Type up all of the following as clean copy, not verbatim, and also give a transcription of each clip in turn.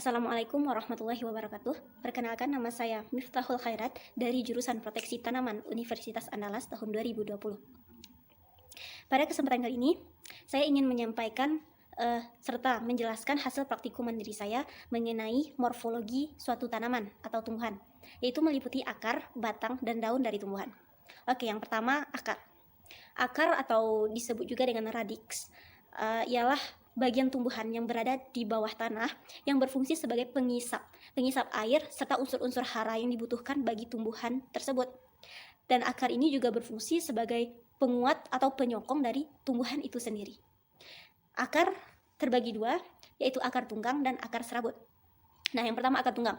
Assalamualaikum warahmatullahi wabarakatuh. Perkenalkan, nama saya Miftahul Khairat dari jurusan Proteksi Tanaman Universitas Andalas tahun 2020. Pada kesempatan kali ini, saya ingin menyampaikan serta menjelaskan hasil praktikum mandiri saya mengenai morfologi suatu tanaman atau tumbuhan, yaitu meliputi akar, batang, dan daun dari tumbuhan. Oke, yang pertama akar. Akar atau disebut juga dengan radix ialah bagian tumbuhan yang berada di bawah tanah yang berfungsi sebagai pengisap air serta unsur-unsur hara yang dibutuhkan bagi tumbuhan tersebut. Dan akar ini juga berfungsi sebagai penguat atau penyokong dari tumbuhan itu sendiri. Akar terbagi dua, yaitu akar tunggang dan akar serabut. Nah, yang pertama akar tunggang.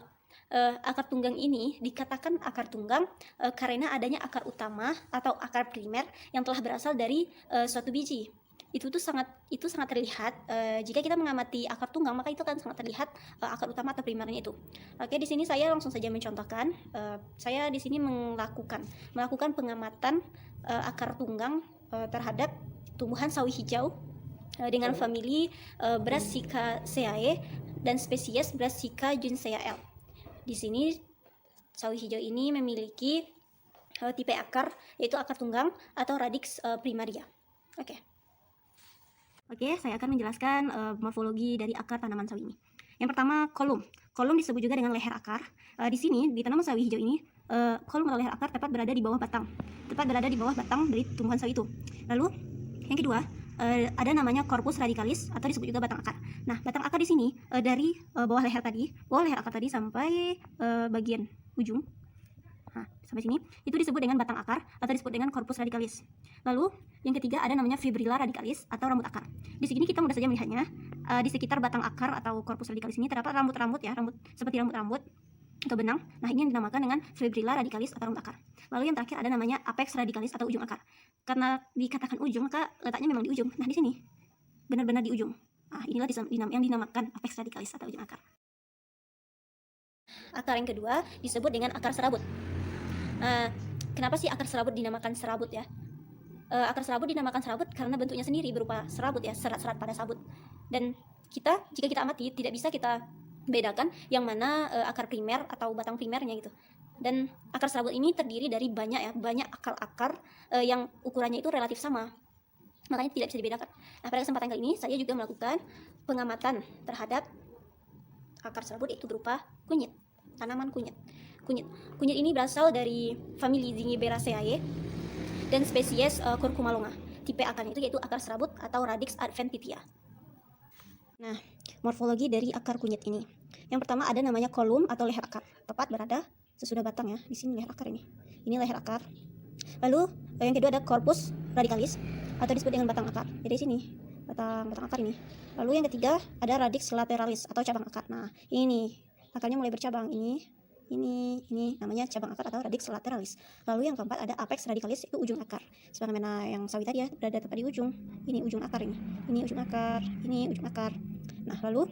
Akar tunggang ini dikatakan akar tunggang karena adanya akar utama atau akar primer yang telah berasal dari suatu biji. Itu sangat terlihat jika kita mengamati akar tunggang, maka itu akan sangat terlihat akar utama atau primernya itu. Oke, di sini saya langsung saja mencontohkan. Saya di sini melakukan pengamatan akar tunggang terhadap tumbuhan sawi hijau dengan famili Brassicaceae dan spesies Brassica juncea L. Di sini sawi hijau ini memiliki tipe akar, yaitu akar tunggang atau radix primaria. Oke, saya akan menjelaskan morfologi dari akar tanaman sawi ini. Yang pertama, kolom. Kolom disebut juga dengan leher akar. Di sini, di tanaman sawi hijau ini, kolom atau leher akar tepat berada di bawah batang. Tepat berada di bawah batang dari tumbuhan sawi itu. Lalu, yang kedua, ada namanya corpus radicalis atau disebut juga batang akar. Nah, batang akar di sini dari bawah leher akar tadi sampai bagian ujung. Nah, sampai sini itu disebut dengan batang akar atau disebut dengan corpus radicalis. Lalu yang ketiga ada namanya fibrilla radicalis atau rambut akar. Di sini kita mudah saja melihatnya di sekitar batang akar atau corpus radicalis ini terdapat rambut-rambut ya, seperti rambut-rambut atau benang. Nah, ini yang dinamakan dengan fibrilla radicalis atau rambut akar. Lalu yang terakhir ada namanya apex radicalis atau ujung akar. Karena dikatakan ujung, maka letaknya memang di ujung. Nah, di sini benar-benar di ujung. Nah, inilah yang dinamakan apex radicalis atau ujung akar. Akar yang kedua disebut dengan akar serabut. Kenapa sih akar serabut dinamakan serabut ya? Akar serabut dinamakan serabut karena bentuknya sendiri berupa serabut ya, serat-serat pada sabut. Dan jika kita amati, tidak bisa kita bedakan yang mana akar primer atau batang primernya gitu. Dan akar serabut ini terdiri dari banyak akar-akar yang ukurannya itu relatif sama, makanya tidak bisa dibedakan. Nah, pada kesempatan kali ini saya juga melakukan pengamatan terhadap akar serabut, yaitu berupa kunyit, tanaman kunyit. Kunyit ini berasal dari famili Zingiberaceae dan spesies Curcuma longa. Tipe akarnya itu yaitu akar serabut atau radix adventitia. Nah, morfologi dari akar kunyit ini. Yang pertama ada namanya kolom atau leher akar, tepat berada sesudah batang ya. Di sini leher akar ini. Ini leher akar. Lalu yang kedua ada corpus radicalis atau disebut dengan batang akar. Jadi sini batang akar ini. Lalu yang ketiga ada radix lateralis atau cabang akar. Nah, ini akarnya mulai bercabang ini namanya cabang akar atau radix lateralis. Lalu yang keempat ada apex radicalis, itu ujung akar. Sebagaimana yang sawi tadi ya, berada tepat di ujung. Ini ujung akar ini. Ini ujung akar, ini ujung akar. Nah, lalu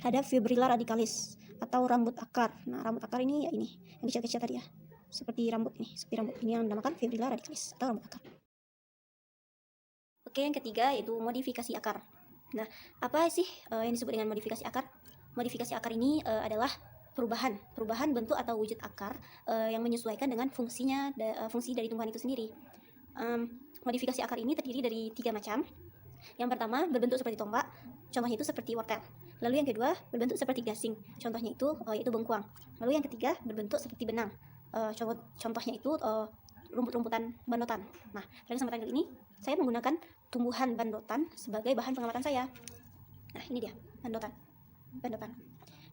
ada fibrilla radicalis atau rambut akar. Nah, rambut akar ini ya ini yang kecil-kecil tadi ya. Seperti rambut ini yang dinamakan fibrilla radicalis atau rambut akar. Oke, yang ketiga yaitu modifikasi akar. Nah, apa sih yang disebut dengan modifikasi akar? Modifikasi akar ini adalah perubahan bentuk atau wujud akar yang menyesuaikan dengan fungsi dari tumbuhan itu sendiri. Modifikasi akar ini terdiri dari 3 macam. Yang pertama berbentuk seperti tombak, contohnya itu seperti wortel. Lalu yang kedua berbentuk seperti gasing, contohnya itu yaitu bengkuang. Lalu yang ketiga berbentuk seperti benang, contohnya itu rumput-rumputan bandotan. Nah, pada kesempatan kali ini saya menggunakan tumbuhan bandotan sebagai bahan pengamatan saya. Nah, ini dia bandotan.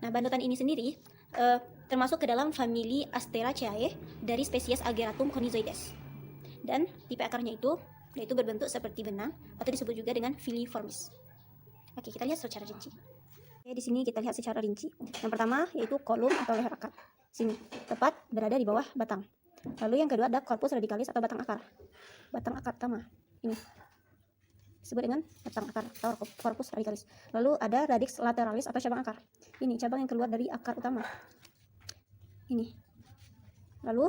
Nah, bandotan ini sendiri termasuk ke dalam famili Asteraceae dari spesies Ageratum conizoides. Dan tipe akarnya itu yaitu berbentuk seperti benang atau disebut juga dengan filiformis. Oke, kita lihat secara rinci. Oke, di sini kita lihat secara rinci. Yang pertama yaitu kolom atau leher akar. Sini tepat berada di bawah batang. Lalu yang kedua ada corpus radicalis atau batang akar. Batang akar pertama ini disebut dengan batang akar atau corpus radicalis. Lalu ada radix lateralis atau cabang akar. Ini cabang yang keluar dari akar utama. Ini. Lalu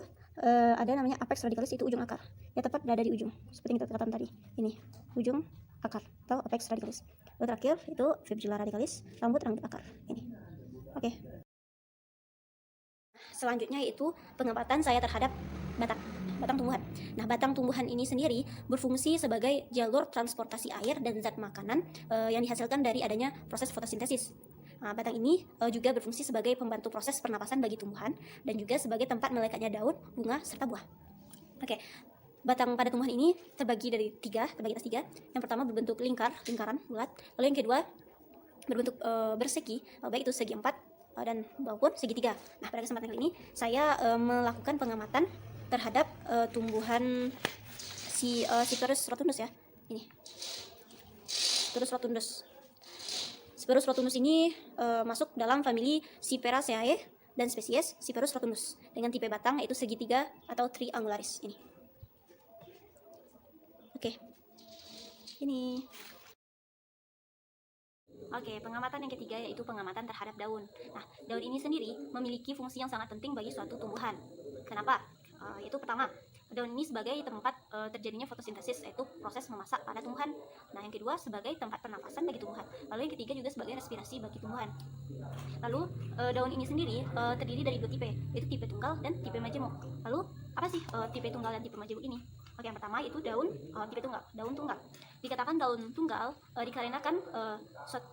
ada namanya apex radicalis, itu ujung akar. Ya, tepat berada di ujung. Seperti yang kita katakan tadi. Ini ujung akar atau apex radicalis. Lalu terakhir itu fibrilla radicalis, rambut akar. Ini. Oke. Selanjutnya yaitu pengamatan saya terhadap batang tumbuhan. Nah, batang tumbuhan ini sendiri berfungsi sebagai jalur transportasi air dan zat makanan yang dihasilkan dari adanya proses fotosintesis. Nah, batang ini juga berfungsi sebagai pembantu proses pernapasan bagi tumbuhan dan juga sebagai tempat melekatnya daun, bunga, serta buah. Oke, batang pada tumbuhan ini terbagi atas tiga. Yang pertama berbentuk lingkaran bulat. Lalu yang kedua berbentuk bersegi, baik itu segi 4 dan maupun segitiga. Nah, pada kesempatan kali ini saya melakukan pengamatan terhadap tumbuhan Cyperus rotundus ya. Ini. Cyperus rotundus ini masuk dalam famili Cyperaceae dan spesies Cyperus rotundus dengan tipe batang yaitu segitiga atau triangularis ini. Oke. Ini. Oke, pengamatan yang ketiga yaitu pengamatan terhadap daun. Nah, daun ini sendiri memiliki fungsi yang sangat penting bagi suatu tumbuhan. Kenapa? Yaitu pertama, daun ini sebagai tempat terjadinya fotosintesis, yaitu proses memasak pada tumbuhan. Nah, yang kedua sebagai tempat pernapasan bagi tumbuhan. Lalu yang ketiga juga sebagai respirasi bagi tumbuhan. Lalu daun ini sendiri terdiri dari dua tipe, yaitu tipe tunggal dan tipe majemuk. Lalu apa sih tipe tunggal dan tipe majemuk ini? Oke, yang pertama itu tipe tunggal, daun tunggal. Dikatakan daun tunggal dikarenakan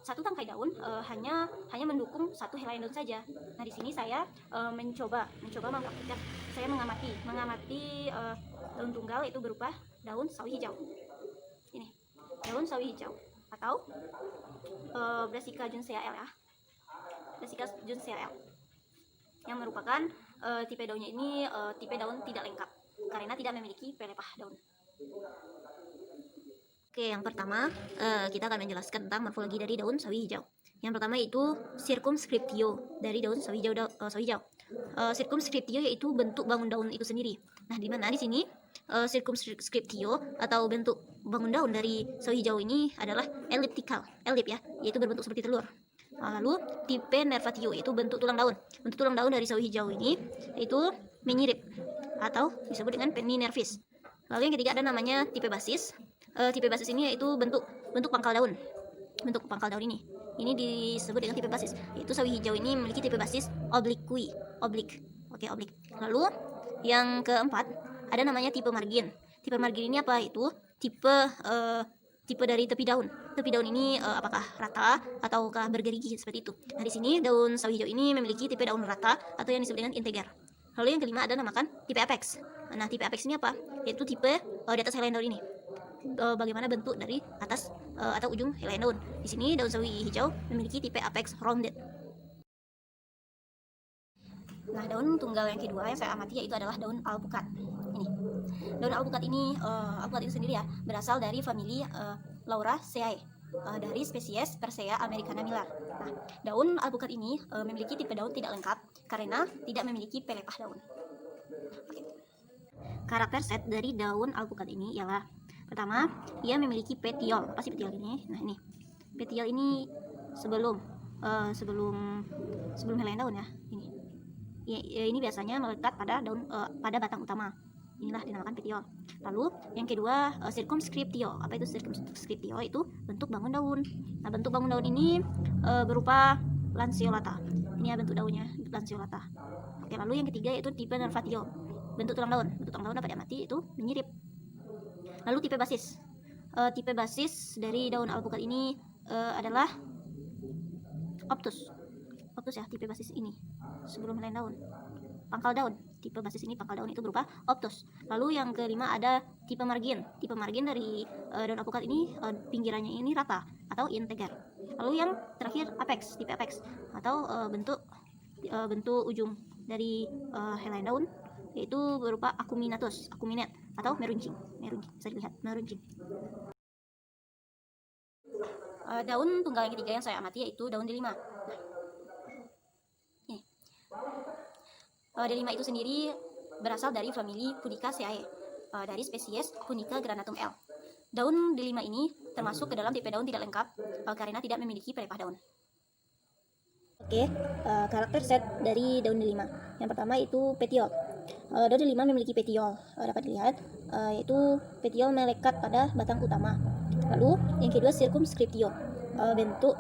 satu tangkai daun hanya mendukung satu helai daun saja. Nah, di sini saya mencoba mempraktikkan. Saya mengamati daun tunggal itu berupa daun sawi hijau. Ini, daun sawi hijau atau Brassica juncea L ya. Brassica juncea L. Yang merupakan tipe daunnya ini tipe daun tidak lengkap karena tidak memiliki pelepah daun. Oke, yang pertama kita akan menjelaskan tentang morfologi dari daun sawi hijau. Yang pertama itu circumscriptio dari daun sawi hijau. Circumscriptio yaitu bentuk bangun daun itu sendiri. Nah, di mana di sini circumscriptio atau bentuk bangun daun dari sawi hijau ini adalah ellip ya, yaitu berbentuk seperti telur. Lalu tipe nervatio yaitu bentuk tulang daun. Bentuk tulang daun dari sawi hijau ini yaitu menyirip atau disebut dengan penny nervis. Lalu yang ketiga ada namanya tipe basis. Tipe basis ini yaitu bentuk pangkal daun. Bentuk pangkal daun ini disebut dengan tipe basis. Yaitu sawi hijau ini memiliki tipe basis oblik. Lalu yang keempat ada namanya tipe margin. Tipe margin ini apa? Itu tipe dari tepi daun. Tepi daun ini apakah rata ataukah bergerigi seperti itu. Nah, di sini daun sawi hijau ini memiliki tipe daun rata atau yang disebut dengan integer. Lalu yang kelima ada namakan tipe apex. Nah, tipe apex ini apa? Yaitu tipe di atas helai daun ini. Bagaimana bentuk dari atas atau ujung helai daun. Di sini daun sawi hijau memiliki tipe apex rounded. Nah, daun tunggal yang kedua yang saya amati yaitu adalah daun alpukat. Ini. Daun alpukat ini alpukat itu sendiri ya berasal dari famili Lauraceae dari spesies Persea americana Miller. Nah, daun alpukat ini memiliki tipe daun tidak lengkap karena tidak memiliki pelepah daun. Oke. Karakter set dari daun alpukat ini ialah pertama, ia memiliki petiol. Apa sih petiol ini? Nah, ini. Petiol ini sebelum helai daun ya. Ini biasanya melekat pada daun pada batang utama. Inilah dinamakan petiol. Lalu yang kedua circumscriptio. Apa itu circumscriptio? Itu bentuk bangun daun. Nah, bentuk bangun daun ini berupa lanceolata. Ini ya bentuk daunnya, lanceolata. Oke, lalu yang ketiga yaitu tipe nervatio. Bentuk tulang daun. Bentuk tulang daun dapat diamati itu menyirip. Lalu tipe basis. Tipe basis dari daun alpukat ini adalah obtus. Obtus ya, tipe basis ini. Sebelum helai daun. Pangkal daun. Tipe basis ini pangkal daun itu berupa obtus. Lalu yang kelima ada tipe margin. Tipe margin dari daun alpukat ini pinggirannya ini rata atau integer. Lalu yang terakhir apex, tipe apex atau bentuk ujung dari helai daun yaitu berupa acuminate atau meruncing. Bisa dilihat meruncing. Daun tunggal yang ketiga yang saya amati yaitu daun delima. Delima itu sendiri berasal dari famili Punicaceae dari spesies Punica granatum L. Daun delima ini termasuk ke dalam tipe daun tidak lengkap karena tidak memiliki pelepah daun. Oke, karakter set dari daun delima. Yang pertama itu petiol. Daun delima memiliki petiol, dapat dilihat yaitu petiol melekat pada batang utama. Lalu yang kedua circumscriptio, bentuk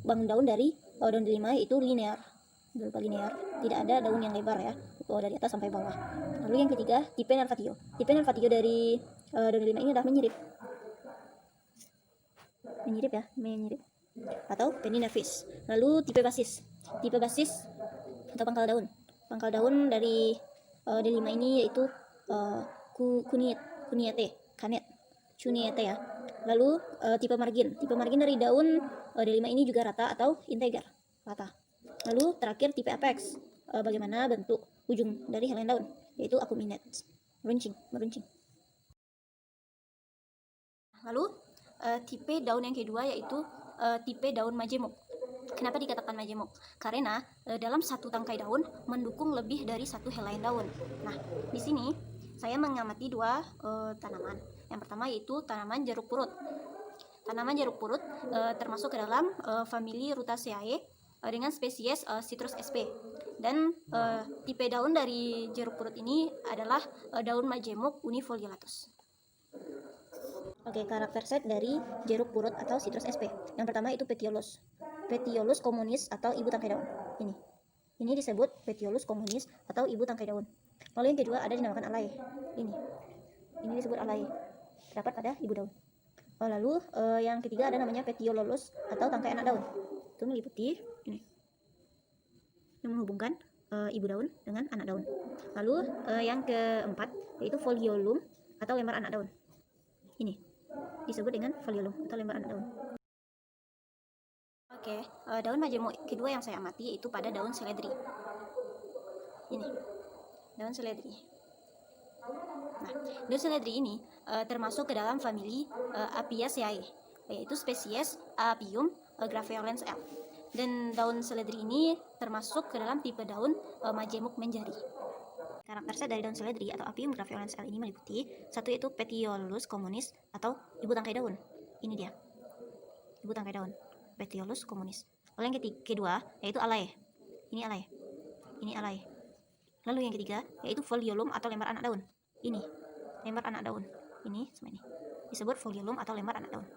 bangun daun dari daun delima itu linear. Berupa linear, tidak ada daun yang lebar ya, dari atas sampai bawah. Lalu yang ketiga, tipe nervatio. Tipe nervatio dari daun delima ini adalah menyirip ya, menyirip atau penninervis. Lalu tipe basis. Tipe basis atau pangkal daun. Pangkal daun dari delima ini yaitu cuniate ya. Lalu tipe margin. Tipe margin dari daun delima ini juga rata atau integer, rata. Lalu terakhir tipe apex, bagaimana bentuk ujung dari helai daun, yaitu acuminate, meruncing. Lalu tipe daun yang kedua yaitu tipe daun majemuk. Kenapa dikatakan majemuk? Karena dalam satu tangkai daun mendukung lebih dari satu helai daun. Nah, di sini saya mengamati dua tanaman. Yang pertama yaitu tanaman jeruk purut. Tanaman jeruk purut termasuk ke dalam famili Rutaceae dengan spesies Citrus sp. Dan tipe daun dari jeruk purut ini adalah daun majemuk unifoliolatus. Oke, karakter set dari jeruk purut atau Citrus sp. Yang pertama itu Petiolus communis atau ibu tangkai daun. Ini disebut Petiolus communis atau ibu tangkai daun. Lalu yang kedua ada dinamakan alae. Ini disebut alae. Terdapat pada ibu daun. Lalu yang ketiga ada namanya Petiololus atau tangkai anak daun. Itu meliputi ini yang menghubungkan ibu daun dengan anak daun. Lalu yang keempat yaitu foliolum atau lembar anak daun. Ini disebut dengan foliolum atau lembar anak daun. Oke, daun majemuk kedua yang saya amati yaitu pada daun seledri. Ini daun seledri. Nah, daun seledri ini termasuk ke dalam famili Apiaceae, yaitu spesies Apium graveolens L. Dan daun seledri ini termasuk ke dalam tipe daun majemuk menjari. Karakter set dari daun seledri atau Apium graveolens L ini meliputi satu yaitu Petiolus communis atau ibu tangkai daun. Ini dia, ibu tangkai daun, Petiolus communis. Lalu yang kedua yaitu alae. Ini alae. Lalu yang ketiga yaitu foliolum atau lembar anak daun. Ini lembar anak daun. Ini semua ini disebut foliolum atau lembar anak daun.